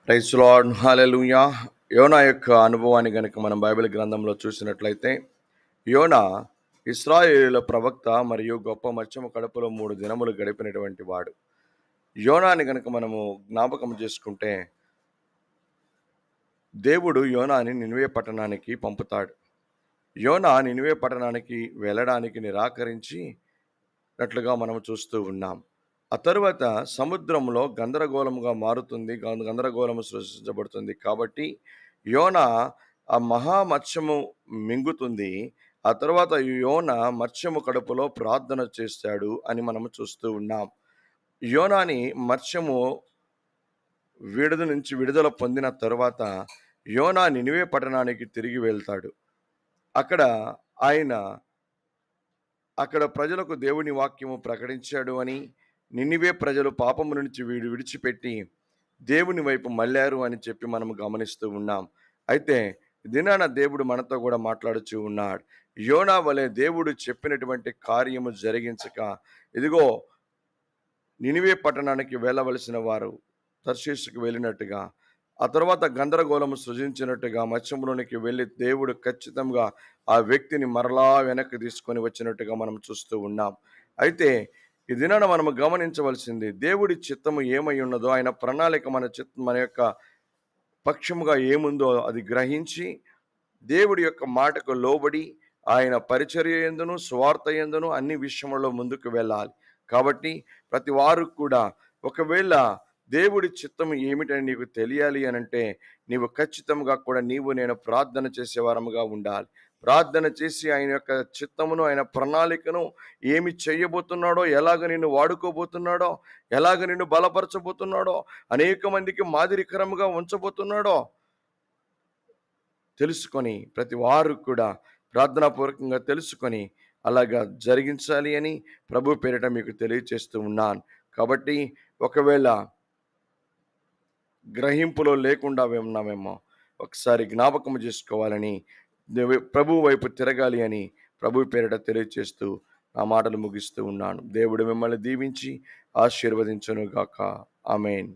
Praise lord, హల్లెలూయా. యోనా యొక్క అనుభవాన్ని గనుక మనం బైబిల్ గ్రంథంలో చూసినట్లయితే, యోనా ఇశ్రాయేలుల ప్రవక్త మరియు గొప్ప మత్స్యము కడుపులో 3 దినములు గడిపినటువంటి వాడు. యోనాని గనుక మనము జ్ఞాపకం చేసుకుంటే, దేవుడు యోనాని నినివే పట్టణానికి పంపుతాడు. యోనా నినివే పట్టణానికి వెళ్ళడానికి నిరాకరించినట్లుగా మనం చూస్తూ ఉన్నాం. ఆ తరువాత సముద్రంలో గందరగోళముగా మారుతుంది. గందరగోళము సృష్టించబడుతుంది. కాబట్టి యోనా ఆ మహామత్స్యము మింగుతుంది. ఆ తర్వాత యోనా మత్స్యము కడుపులో ప్రార్థన చేశాడు అని మనము చూస్తూ ఉన్నాం. యోనాని మత్స్యము నుంచి విడుదల పొందిన తరువాత యోనా నినివే పట్టణానికి తిరిగి వెళ్తాడు. అక్కడ ఆయన ప్రజలకు దేవుని వాక్యము ప్రకటించాడు అని, నినివే ప్రజలు పాపము నుంచి విడిచిపెట్టి దేవుని వైపు మళ్ళారు అని చెప్పి మనము గమనిస్తూ ఉన్నాం. అయితే దినాన దేవుడు మనతో కూడా మాట్లాడుచూ ఉన్నాడు. యోనా వలె దేవుడు చెప్పినటువంటి కార్యము జరిగించక, ఇదిగో నినివే పట్టణానికి వెళ్ళవలసిన వారు తర్షీషుకు వెళ్ళినట్టుగా, ఆ తర్వాత గందరగోళము సృజించినట్టుగా మత్స్యంలోనికి వెళ్ళి దేవుడు ఖచ్చితంగా ఆ వ్యక్తిని మరలా వెనక్కి తీసుకొని వచ్చినట్టుగా మనం చూస్తూ ఉన్నాం. అయితే ఈ దినాన మనము గమనించవలసింది, దేవుడి చిత్తము ఏమై ఉన్నదో, ఆయన ప్రణాళిక మన యొక్క పక్షముగా ఏముందో అది గ్రహించి, దేవుడి యొక్క మాటకు లోబడి ఆయన పరిచర్య యందును స్వార్థ యందును అన్ని విషయములలో ముందుకు వెళ్ళాలి. కాబట్టి ప్రతి వారు కూడా ఒకవేళ దేవుడి చిత్తము ఏమిటని నీకు తెలియాలి అనంటే, నీవు ఖచ్చితంగా కూడా నేను ప్రార్థన చేసేవారముగా ఉండాలి. ప్రార్థన చేసి ఆయన యొక్క చిత్తమును, ఆయన ప్రణాళికను, ఏమి చేయబోతున్నాడో, ఎలాగ నిన్ను వాడుకోబోతున్నాడో, ఎలాగ నిన్ను బలపరచబోతున్నాడో, అనేక మందికి మాదిరికరముగా ఉంచబోతున్నాడో తెలుసుకొని, ప్రతి వారు కూడా ప్రార్థనాపూర్వకంగా తెలుసుకొని అలాగా జరిగించాలి అని ప్రభు పేరిట మీకు తెలియచేస్తూ ఉన్నాను. కాబట్టి ఒకవేళ గ్రహింపులో లేకుండా ఉన్నామేమో ఒకసారి జ్ఞాపకం చేసుకోవాలని, ప్రభు వైపు తిరగాలి అని ప్రభు పేరిట తెలియచేస్తూ నా మాటలు ముగిస్తూ ఉన్నాను. దేవుడు మిమ్మల్ని దీవించి ఆశీర్వదించును గాక. ఆమేన్.